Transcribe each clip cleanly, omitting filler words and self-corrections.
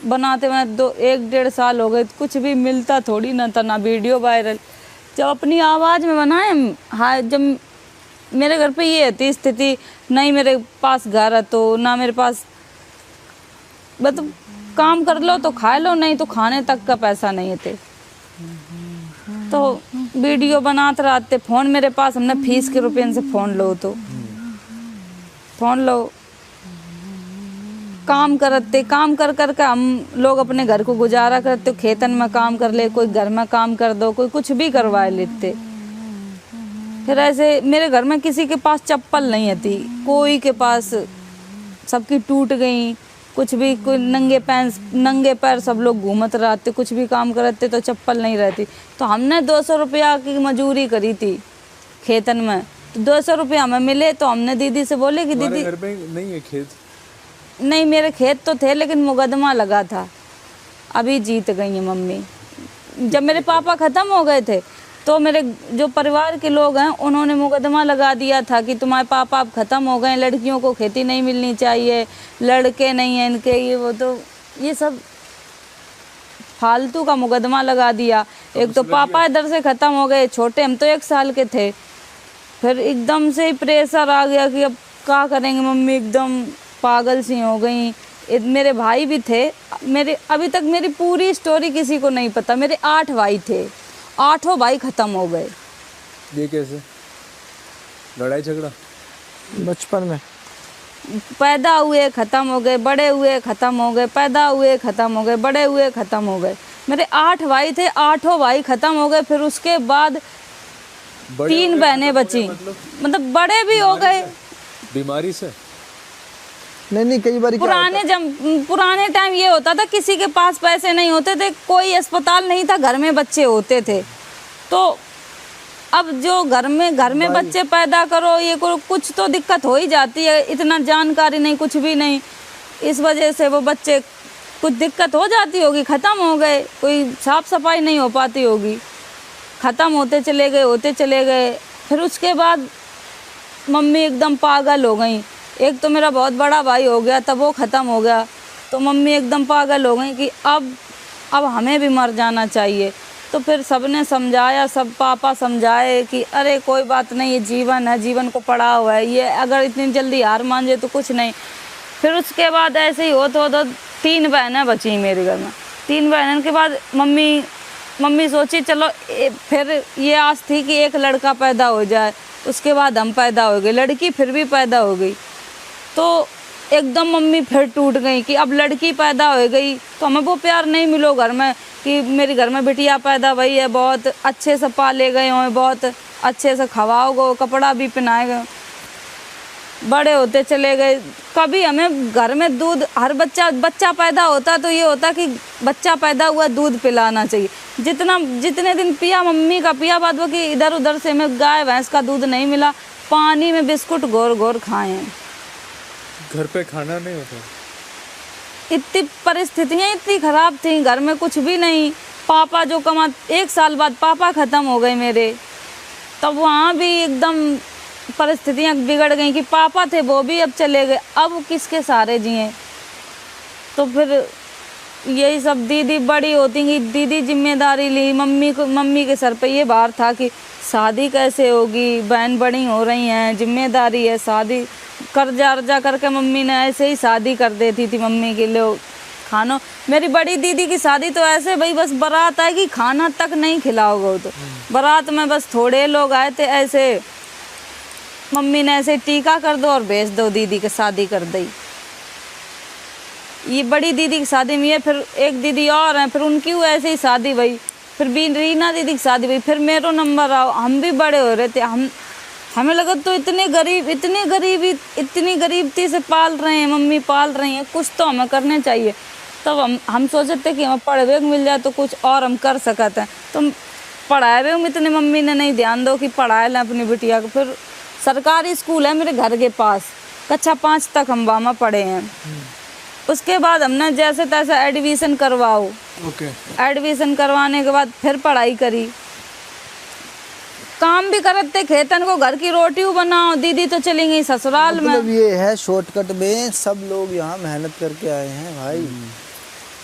बनाते हुए 1-1.5 साल हो गए, कुछ भी मिलता थोड़ी ना था, ना वीडियो वायरल। जब अपनी आवाज़ में बनाए, हाँ, जब मेरे घर पे ये थी स्थिति, नहीं मेरे पास घर है तो ना मेरे पास, मतलब काम कर लो तो खा लो, नहीं तो खाने तक का पैसा नहीं थे। तो वीडियो बनाते रहते, फ़ोन मेरे पास, हमने फीस के रुपये से फ़ोन लो, तो फ़ोन लो, काम करते, काम कर कर के हम लोग अपने घर को गुजारा करते। खेतन में काम कर ले, कोई घर में काम कर दो, कोई कुछ भी करवा लेते। फिर ऐसे मेरे घर में किसी के पास चप्पल नहीं थी, कोई के पास, सबकी टूट गई, कुछ भी, कोई नंगे पैर सब लोग घूमत रहते, कुछ भी काम करते तो चप्पल नहीं रहती। तो हमने 200 रुपया की मजूरी करी थी खेतन में, तो 200 रुपया हमें मिले, तो हमने दीदी से बोले कि दीदी, घर पे नहीं है खेत? नहीं, मेरे खेत तो थे लेकिन मुकदमा लगा था, अभी जीत गई है मम्मी। जब मेरे पापा ख़त्म हो गए थे तो मेरे जो परिवार के लोग हैं उन्होंने मुकदमा लगा दिया था कि तुम्हारे पापा अब ख़त्म हो गए, लड़कियों को खेती नहीं मिलनी चाहिए, लड़के नहीं हैं इनके, ये वो, तो ये सब फालतू का मुकदमा लगा दिया। एक तो पापा इधर से ख़त्म हो गए, छोटे हम तो 1 साल के थे, फिर एकदम से ही प्रेशर आ गया कि अब क्या करेंगे, मम्मी एकदम पागल सी हो गई। मेरे भाई भी थे, मेरे अभी तक मेरी पूरी स्टोरी किसी को नहीं पता। मेरे 8 भाई थे, 8 भाई ख़त्म हो गए। ये कैसे? लड़ाई झगड़ा? बचपन में पैदा हुए ख़त्म हो गए, बड़े हुए ख़त्म हो गए, पैदा हुए ख़त्म हो गए, बड़े हुए ख़त्म हो गए। मेरे 8 भाई थे, 8 भाई ख़त्म हो गए। फिर उसके बाद 3 बहनें बची, मतलब बड़े भी हो गए। बीमारी से? नहीं, कई बार पुराने टाइम ये होता था, किसी के पास पैसे नहीं होते थे, कोई अस्पताल नहीं था, घर में बच्चे होते थे। तो अब जो घर में बच्चे पैदा करो, ये करो, कुछ तो दिक्कत हो ही जाती है। इतना जानकारी नहीं, कुछ भी नहीं, इस वजह से वो बच्चे, कुछ दिक्कत हो जाती होगी, ख़त्म हो गए। कोई साफ सफाई नहीं हो पाती होगी, ख़त्म होते चले गए। फिर उसके बाद मम्मी एकदम पागल हो गई। एक तो मेरा बहुत बड़ा भाई हो गया, तब वो ख़त्म हो गया, तो मम्मी एकदम पागल हो गई कि अब हमें भी मर जाना चाहिए। तो फिर सबने समझाया, सब पापा समझाए कि अरे कोई बात नहीं, ये जीवन है, जीवन को पड़ा हुआ है, ये अगर इतनी जल्दी हार मान जाए तो कुछ नहीं। फिर उसके बाद ऐसे ही हो तो 3 बहनें बची मेरे घर में। 3 बहनों के बाद मम्मी सोची चलो, फिर ये आस थी कि एक लड़का पैदा हो जाए। उसके बाद हम पैदा हो गए, लड़की फिर भी पैदा हो गई। तो एकदम मम्मी फिर टूट गई कि अब लड़की पैदा हो गई तो हमें वो प्यार नहीं मिलो घर में, कि मेरे घर में बिटिया पैदा हुई है, बहुत अच्छे से पाले गए हों, बहुत अच्छे से खवाओ गो, कपड़ा भी पहनाए गए, बड़े होते चले गए। कभी हमें घर में दूध, हर बच्चा पैदा होता तो ये होता कि बच्चा पैदा हुआ दूध पिलाना चाहिए, जितने दिन पिया मम्मी का पिया, बाद वो कि इधर उधर से हमें गाय भैंस का दूध नहीं मिला, पानी में बिस्कुट घोर घोर खाए हैं। घर पे खाना नहीं होता? इतनी परिस्थितियाँ इतनी ख़राब थी, घर में कुछ भी नहीं। पापा जो 1 साल बाद पापा ख़त्म हो गए मेरे, तब वहाँ भी एकदम परिस्थितियाँ बिगड़ गई कि पापा थे वो भी अब चले गए, अब किसके सहारे जिए। तो फिर यही सब, दीदी बड़ी होती गई, दीदी जिम्मेदारी ली, मम्मी के सर पे ये भार था कि शादी कैसे होगी, बहन बड़ी हो रही हैं, जिम्मेदारी है, शादी कर्जा करके मम्मी ने ऐसे ही शादी कर देती थी मम्मी के लिए। खाना, मेरी बड़ी दीदी की शादी तो ऐसे भाई बस बारात आएगी, खाना तक नहीं खिलाओगे, तो बारात में बस थोड़े लोग आए थे, ऐसे मम्मी ने ऐसे टीका कर दो और भेज दो, दीदी की शादी कर दी। ये बड़ी दीदी की शादी में है, फिर एक दीदी और हैं, फिर उनकी वो ऐसे ही शादी हुई, फिर भी रीना दीदी की शादी हुई, फिर मेरा नंबर आओ। हम भी बड़े हो रहे थे, हमें लगा तो इतनी गरीबी से पाल रहे हैं, मम्मी पाल रही हैं, कुछ तो हमें करने चाहिए। तब हम सोचे थे कि हमें पढ़े मिल जाए तो कुछ और हम कर सकते हैं। तो पढ़ाए हुए इतने मम्मी ने नहीं ध्यान दो कि पढ़ाए लें अपनी बिटिया को। फिर सरकारी स्कूल है मेरे घर के पास, कक्षा 5 तक हम वहाँ पढ़े हैं। उसके बाद हमने जैसे तैसे एडमिशन करवाओ, एडमिशन करवाने के बाद फिर पढ़ाई करी, काम भी करते खेतन को, घर की रोटी बनाओ। दीदी तो चली गई ससुराल में। ये है शॉर्टकट में सब लोग यहाँ मेहनत करके आए हैं भाई,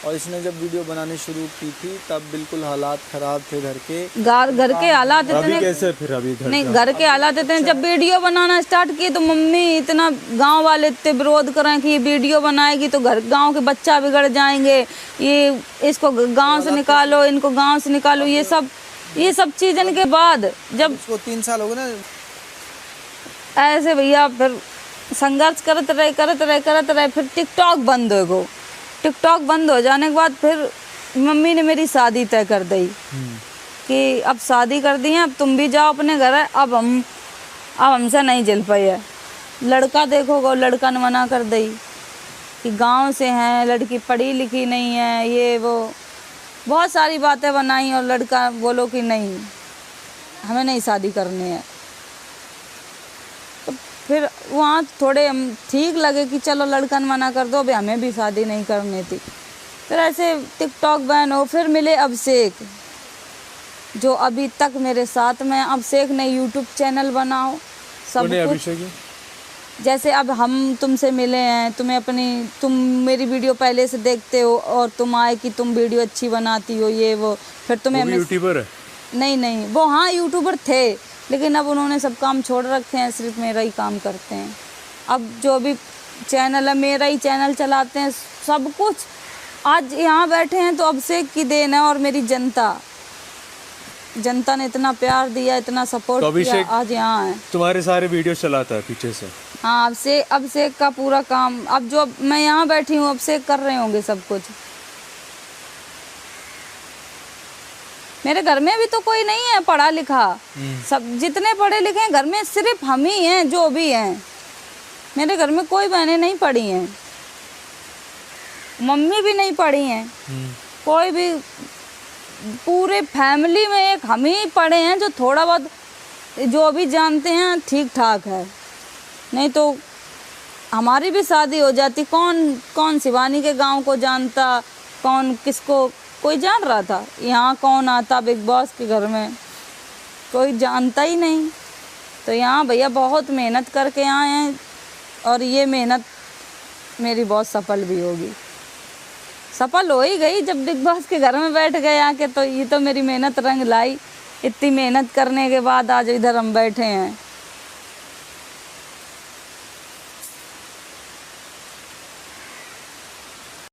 और इसने जब वीडियो बनानी शुरू की थी तब बिल्कुल हालात ख़राब थे घर के। घर के हालात अभी इतने कैसे फिर अभी घर नहीं, घर के हालात इतने, जब वीडियो बनाना स्टार्ट किए तो मम्मी इतना, गांव वाले इतने विरोध करें कि ये वीडियो बनाएगी तो घर गांव के बच्चा बिगड़ जाएंगे, ये इसको गांव से निकालो, इनको गांव से निकालो, ये सब चीज़न के बाद जब इसको 3 साल हो गए ना, ऐसे भैया फिर संघर्ष करते रहे, फिर टिकटॉक बंद हो गो। टिकटॉक बंद हो जाने के बाद फिर मम्मी ने मेरी शादी तय कर दी कि अब शादी कर दी है, अब तुम भी जाओ अपने घर है, अब हमसे नहीं झेल पाई है। लड़का देखोगे, लड़का ने मना कर दी कि गांव से हैं, लड़की पढ़ी लिखी नहीं है, ये वो बहुत सारी बातें बनाई, और लड़का बोलो कि नहीं हमें नहीं शादी करनी है। तो फिर वहाँ थोड़े हम ठीक लगे कि चलो लड़का ने मना कर दो, अभी हमें भी शादी नहीं करनी थी। फिर ऐसे टिकटॉक बैन हो, फिर मिले अभिषेक जो अभी तक मेरे साथ में। अभिषेक ने यूट्यूब चैनल बनाओ सब कौन है कुछ, अभिषेक है? जैसे अब हम तुमसे मिले हैं, तुम मेरी वीडियो पहले से देखते हो और तुम आए कि तुम वीडियो अच्छी बनाती हो, ये वो, फिर तुम्हें वो भी यूट्यूबर है? नहीं, वो हाँ यूट्यूबर थे, लेकिन अब उन्होंने सब काम छोड़ रखे हैं, सिर्फ मेरा ही काम करते हैं। अब जो भी चैनल है मेरा ही चैनल चलाते हैं, सब कुछ। आज यहाँ बैठे हैं तो अभिषेक की देन है, और मेरी जनता ने इतना प्यार दिया, इतना सपोर्ट तो किया, आज यहाँ है। तुम्हारे सारे वीडियो चलाता है पीछे से? हाँ, अभिषेक का पूरा काम, अब जो मैं यहाँ बैठी हूँ अभिषेक कर रहे होंगे सब कुछ। मेरे घर में भी तो कोई नहीं है पढ़ा लिखा, सब जितने पढ़े लिखे हैं घर में सिर्फ हम ही हैं जो भी हैं। मेरे घर में कोई बहनें नहीं पढ़ी हैं, मम्मी भी नहीं पढ़ी हैं, कोई भी, पूरे फैमिली में एक हम ही पढ़े हैं जो थोड़ा बहुत जो भी जानते हैं ठीक ठाक है। नहीं तो हमारी भी शादी हो जाती, कौन शिवानी के गांव को जानता, कौन किसको कोई जान रहा था? यहाँ कौन आता बिग बॉस के घर में, कोई जानता ही नहीं। तो यहाँ भैया बहुत मेहनत करके आए हैं, और ये मेहनत मेरी बहुत सफल भी होगी, सफल हो ही गई। जब बिग बॉस के घर में बैठ गए आके, तो ये तो मेरी मेहनत रंग लाई। इतनी मेहनत करने के बाद आज इधर हम बैठे हैं।